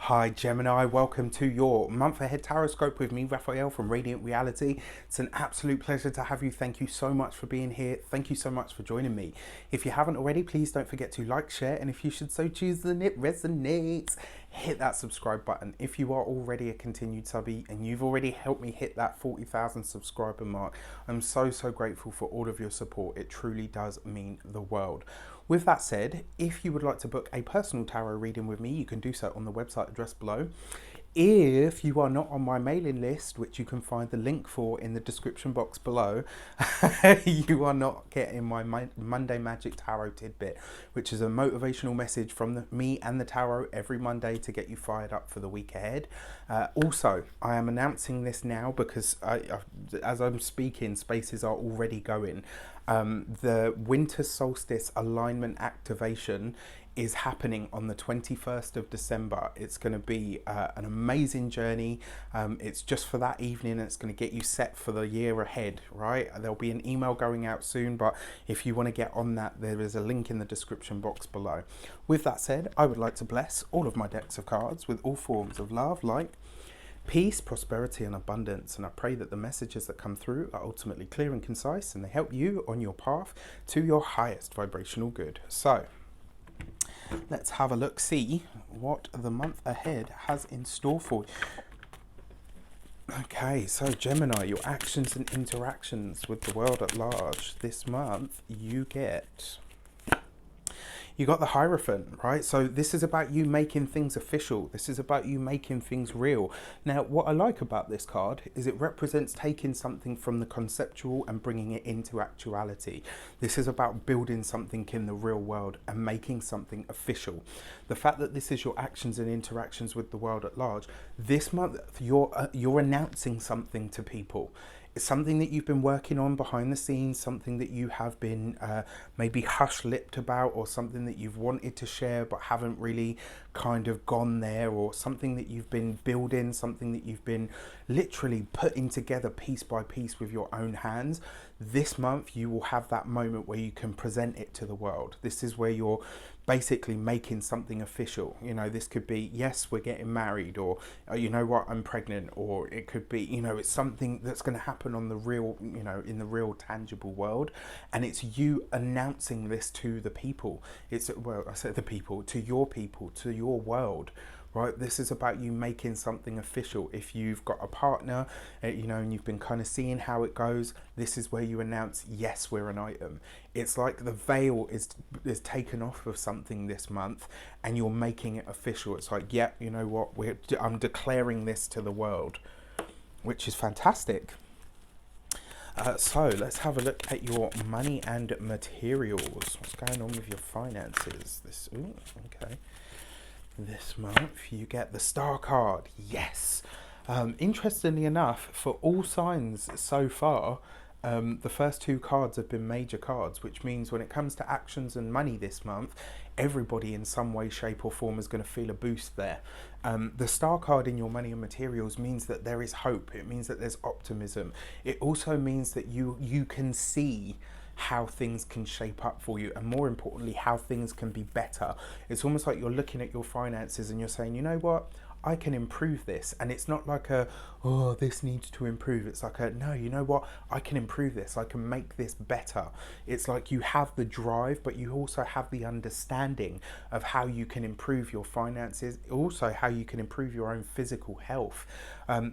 Hi Gemini, welcome to your month ahead tarot scope with me, Raphael from Reydiant Reality. It's an absolute pleasure to have you. Thank you so much for being here. Thank you so much for joining me. If you haven't already, please don't forget to like, share, and if you should so choose and it resonates, hit that subscribe button. If you are already a continued subby and you've already helped me hit that 40,000 subscriber mark, I'm so grateful for all of your support. It truly does mean the world. With that said, if you would like to book a personal tarot reading with me, you can do so on the website address below. If you are not on my mailing list, which you can find the link for in the description box below, you are not getting my Monday Magic Tarot tidbit, which is a motivational message from me and the tarot every Monday to get you fired up for the week ahead. Also, I am announcing this now because as I'm speaking, spaces are already going. The winter solstice alignment activation is happening on the 21st of December. It's going to be an amazing journey. It's just for that evening and it's going to get you set for the year ahead, right? There'll be an email going out soon, but if you want to get on that, there is a link in the description box below. With that said, I would like to bless all of my decks of cards with all forms of love, light, peace, prosperity and abundance, and I pray that the messages that come through are ultimately clear and concise and they help you on your path to your highest vibrational good. So let's have a look, see what the month ahead has in store for you. Okay, so Gemini, your actions and interactions with the world at large. This month you got the Hierophant, right? So this is about you making things official. This is about you making things real. Now, what I like about this card is it represents taking something from the conceptual and bringing it into actuality. This is about building something in the real world and making something official. The fact that this is your actions and interactions with the world at large, this month you're announcing something to people. It's something that you've been working on behind the scenes, something that you have been maybe hush-lipped about, or something that you've wanted to share but haven't really kind of gone there, or something that you've been building, something that you've been literally putting together piece by piece with your own hands. This month you will have that moment where you can present it to the world. This is where you're basically making something official. You know, this could be, yes, we're getting married, or you know what, I'm pregnant, or it could be, you know, it's something that's going to happen on the real, you know, in the real tangible world, and it's you announcing this to the people. It's, well, I said the people, to your world. Right, this is about you making something official. If you've got a partner, you know, and you've been kind of seeing how it goes, this is where you announce, yes, we're an item. It's like the veil is taken off of something this month and you're making it official. It's like, yeah, you know what, I'm declaring this to the world, which is fantastic. So let's have a look at your money and materials. What's going on with your finances? Okay. This month you get the Star card. Yes. Interestingly enough, for all signs so far, the first two cards have been major cards, which means when it comes to actions and money this month, everybody in some way, shape or form is going to feel a boost there. The Star card in your money and materials means that there is hope. It means that there's optimism. It also means that you can see how things can shape up for you, and more importantly, how things can be better. It's almost like you're looking at your finances and you're saying, you know what, I can improve this. And it's not like oh, this needs to improve. It's like no, you know what, I can improve this. I can make this better. It's like you have the drive, but you also have the understanding of how you can improve your finances, also how you can improve your own physical health.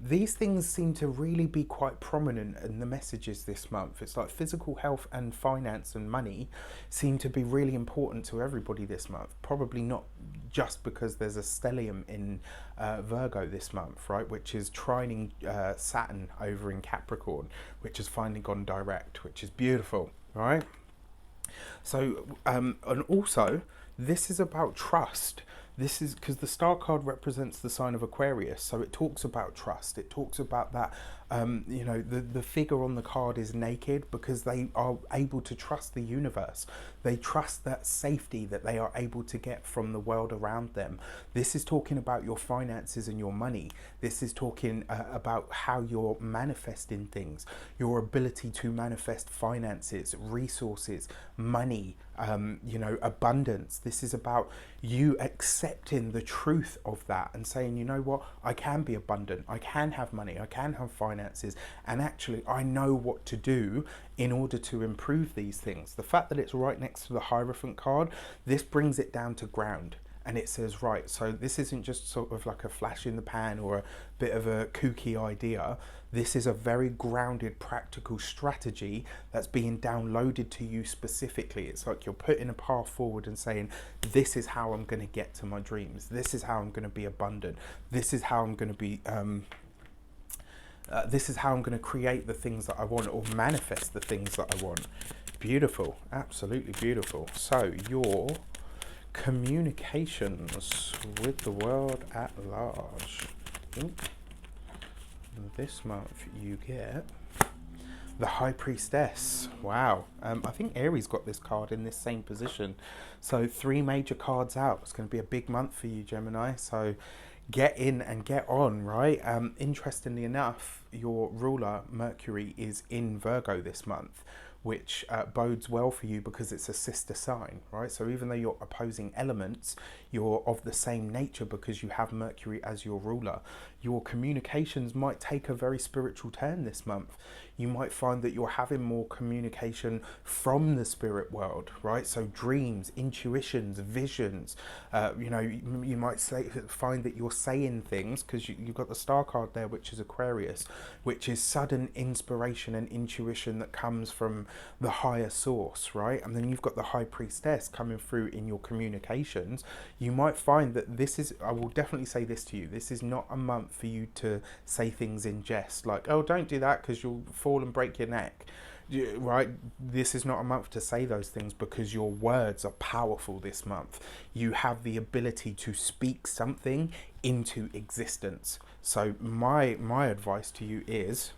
These things seem to really be quite prominent in the messages this month. It's like physical health and finance and money seem to be really important to everybody this month. Probably not just because there's a stellium in Virgo this month, right, which is trining Saturn over in Capricorn, which has finally gone direct, which is beautiful, right? So and also this is about trust. This is because the Star card represents the sign of Aquarius, so it talks about trust. It talks about that You know, the figure on the card is naked because they are able to trust the universe. They trust that safety that they are able to get from the world around them. This is talking about your finances and your money. This is talking about how you're manifesting things, your ability to manifest finances, resources, money, you know, abundance. This is about you accepting the truth of that and saying, you know what, I can be abundant, I can have money, I can have finances, and actually I know what to do in order to improve these things. The fact that it's right next to the Hierophant card, this brings it down to ground. And it says, right, so this isn't just sort of like a flash in the pan or a bit of a kooky idea. This is a very grounded, practical strategy that's being downloaded to you specifically. It's like you're putting a path forward and saying, this is how I'm going to get to my dreams. This is how I'm going to be abundant. This is how I'm going to be... this is how I'm going to create the things that I want, or manifest the things that I want. Beautiful, absolutely beautiful. So your communications with the world at large. Ooh. This month you get the High Priestess. Wow. I think Aries got this card in this same position. So 3 major cards out. It's going to be a big month for you, Gemini. So get in and get on, right? Interestingly enough, your ruler, Mercury, is in Virgo this month, which bodes well for you because it's a sister sign, right? So even though you're opposing elements, you're of the same nature because you have Mercury as your ruler. Your communications might take a very spiritual turn this month. You might find that you're having more communication from the spirit world, right? So dreams, intuitions, visions, you know, you might find that you're saying things because you've got the star card there, which is Aquarius, which is sudden inspiration and intuition that comes from the higher source, right? And then you've got the High Priestess coming through in your communications. You might find that this is, I will definitely say this to you, this is not a month for you to say things in jest, like, oh, don't do that because you'll fall and break your neck, right? This is not a month to say those things because your words are powerful this month. You have the ability to speak something into existence. So my advice to you is,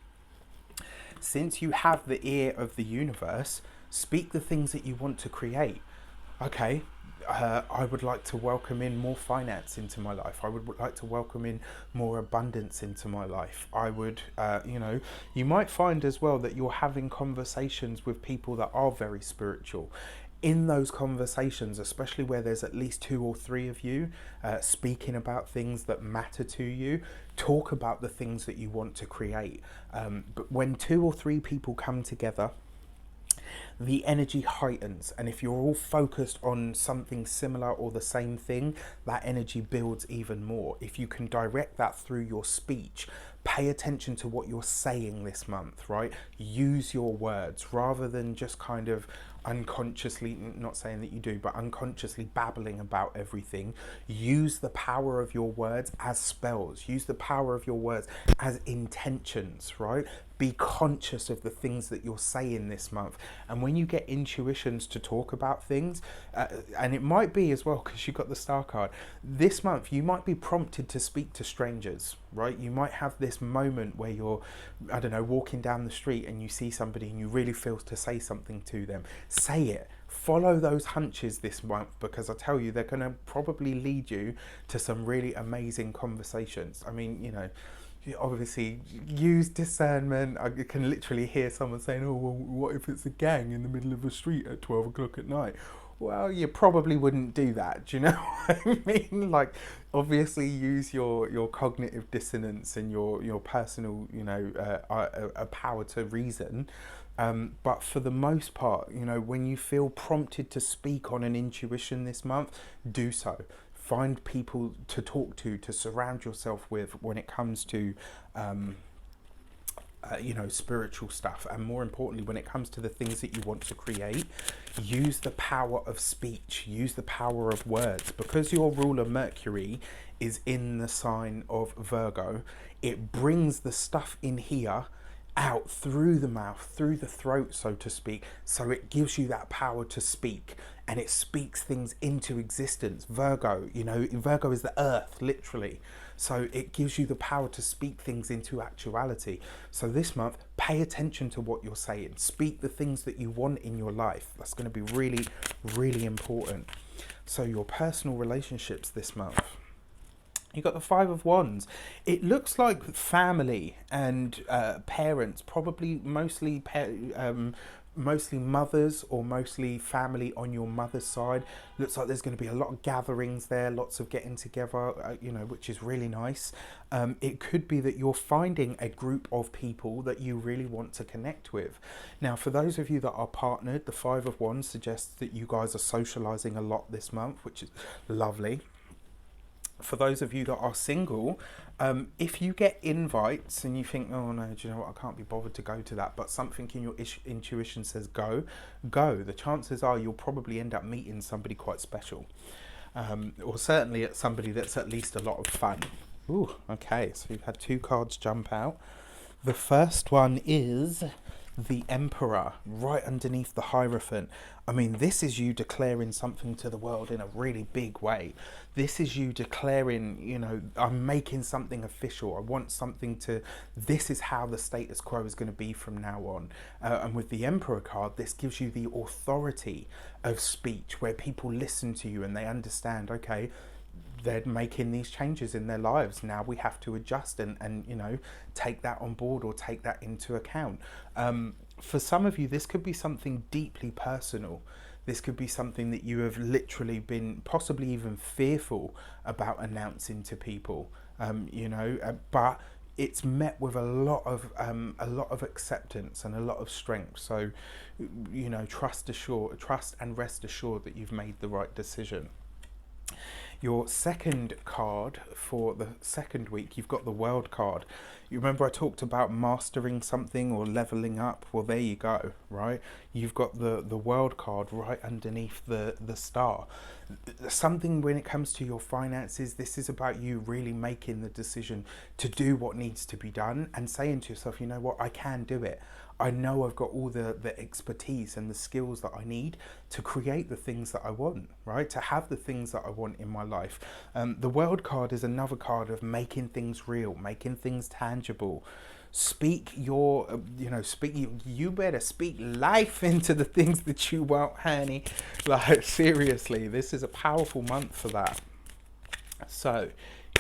since you have the ear of the universe, speak the things that you want to create. Okay, I would like to welcome in more finance into my life. I would like to welcome in more abundance into my life. I would, you know, you might find as well that you're having conversations with people that are very spiritual. In those conversations, especially where there's at least 2 or 3 of you speaking about things that matter to you, talk about the things that you want to create. But when 2 or 3 people come together, the energy heightens, and if you're all focused on something similar or the same thing, that energy builds even more. If you can direct that through your speech, pay attention to what you're saying this month, right? Use your words rather than just kind of unconsciously, not saying that you do, but unconsciously babbling about everything. Use the power of your words as spells. Use the power of your words as intentions, right? Be conscious of the things that you're saying this month. And when you get intuitions to talk about things, and it might be as well, because you got the star card, this month you might be prompted to speak to strangers, right? You might have this moment where you're, I don't know, walking down the street and you see somebody and you really feel to say something to them. Say it. Follow those hunches this month, because I tell you, they're going to probably lead you to some really amazing conversations. I mean, you know, obviously use discernment. I can literally hear someone saying, oh, well, what if it's a gang in the middle of a street at 12 o'clock at night? Well, you probably wouldn't do that. Do you know what I mean? Like, obviously use your cognitive dissonance and your personal, you know, a power to reason. But for the most part, you know, when you feel prompted to speak on an intuition this month, do so. Find people to talk to surround yourself with when it comes to, you know, spiritual stuff. And more importantly, when it comes to the things that you want to create, use the power of speech, use the power of words. Because your ruler Mercury is in the sign of Virgo, it brings the stuff in here out through the mouth, through the throat, so to speak. So it gives you that power to speak, and it speaks things into existence. Virgo, you know, Virgo is the earth, literally. So it gives you the power to speak things into actuality. So this month, pay attention to what you're saying. Speak the things that you want in your life. That's going to be really, really important. So your personal relationships this month. You got the Five of Wands. It looks like family and parents, probably mostly mostly mothers or mostly family on your mother's side. Looks like there's going to be a lot of gatherings there, lots of getting together, you know, which is really nice. It could be that you're finding a group of people that you really want to connect with. Now, for those of you that are partnered, the Five of Wands suggests that you guys are socializing a lot this month, which is lovely. For those of you that are single, if you get invites and you think, oh no, do you know what, I can't be bothered to go to that, but something in your intuition says go, the chances are you'll probably end up meeting somebody quite special, or certainly at somebody that's at least a lot of fun. Ooh, okay, so you've had two cards jump out. The first one is the Emperor, right underneath the Hierophant. I mean, this is you declaring something to the world in a really big way. This is you declaring, you know, I'm making something official. I want something to, this is how the status quo is going to be from now on. And with the Emperor card, this gives you the authority of speech, where people listen to you and they understand, okay, they're making these changes in their lives. Now we have to adjust and you know, take that on board or take that into account. For some of you, this could be something deeply personal. This could be something that you have literally been possibly even fearful about announcing to people, you know, but it's met with a lot of acceptance and a lot of strength. So, you know, trust and rest assured that you've made the right decision. Your second card for the second week, you've got the World card. You remember I talked about mastering something or leveling up? Well, there you go, right? You've got the World card right underneath the star. Something when it comes to your finances, this is about you really making the decision to do what needs to be done and saying to yourself, you know what, I can do it. I know I've got all the expertise and the skills that I need to create the things that I want, right? To have the things that I want in my life. The World card is another card of making things real, making things tangible. Speak your, you better speak life into the things that you want, honey. Like, seriously, this is a powerful month for that. So,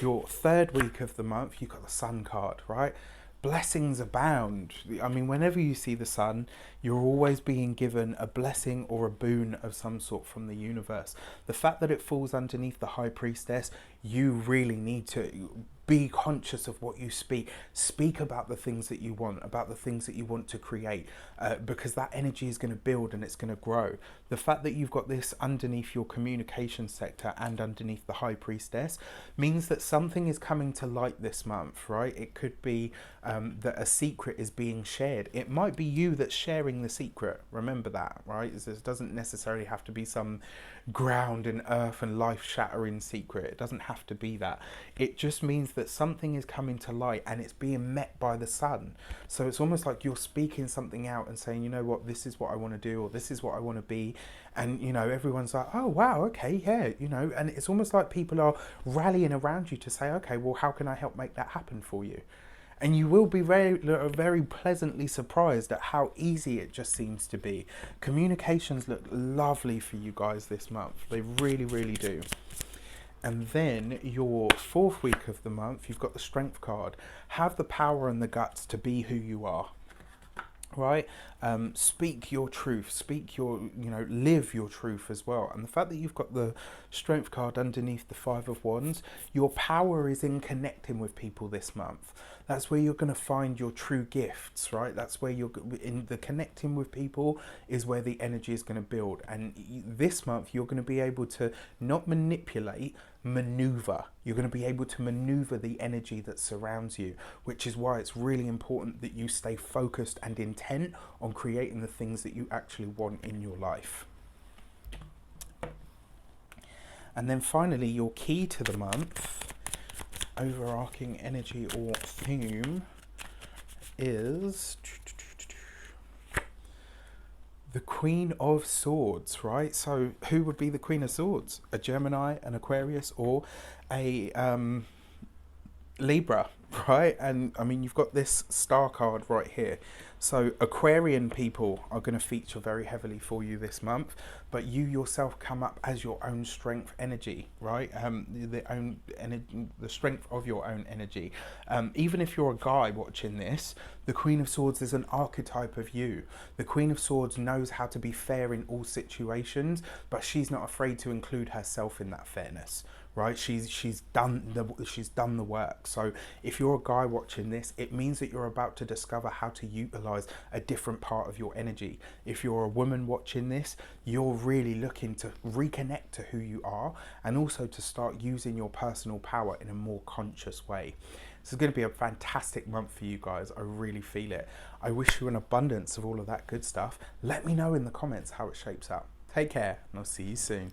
your third week of the month, you've got the Sun card, right? Blessings abound. I mean, whenever you see the sun, you're always being given a blessing or a boon of some sort from the universe. The fact that it falls underneath the High Priestess, you really need to be conscious of what you speak. Speak about the things that you want, about the things that you want to create, because that energy is going to build and it's going to grow. The fact that you've got this underneath your communication sector and underneath the High Priestess means that something is coming to light this month, right? It could be that a secret is being shared. It might be you that's sharing the secret. Remember that, right? It doesn't necessarily have to be some ground and earth and life shattering secret. It doesn't have to be that. It just means that something is coming to light and it's being met by the sun. So it's almost like you're speaking something out and saying, you know what, this is what I want to do, or this is what I want to be. And, you know, everyone's like, oh, wow, okay, yeah, you know, and it's almost like people are rallying around you to say, okay, well, how can I help make that happen for you? And you will be very pleasantly surprised at how easy it just seems to be. Communications look lovely for you guys this month. They really, really do. And then your fourth week of the month, you've got the Strength card. Have the power and the guts to be who you are. Right? Speak your truth, speak your, you know, live your truth as well. And the fact that you've got the Strength card underneath the Five of Wands, your power is in connecting with people this month. That's where you're going to find your true gifts, right? That's where you're in the connecting with people is where the energy is going to build. And this month you're going to be able to not manipulate, maneuver. You're going to be able to maneuver the energy that surrounds you, which is why it's really important that you stay focused and intent on creating the things that you actually want in your life. And then finally, your key to the month, overarching energy or theme, is the Queen of Swords, right? So who would be the Queen of Swords? A Gemini, an Aquarius, or a Libra, right? And I mean, you've got this star card right here. So Aquarian people are going to feature very heavily for you this month, but you yourself come up as your own strength energy, right? The strength of your own energy. Even if you're a guy watching this, the Queen of Swords is an archetype of you. The Queen of Swords knows how to be fair in all situations, but she's not afraid to include herself in that fairness. Right, she's done the work. So if you're a guy watching this, it means that you're about to discover how to utilize a different part of your energy. If you're a woman watching this, you're really looking to reconnect to who you are, and also to start using your personal power in a more conscious way. This is going to be a fantastic month for you guys. I really feel it. I wish you an abundance of all of that good stuff. Let me know in the comments how it shapes up. Take care, and I'll see you soon.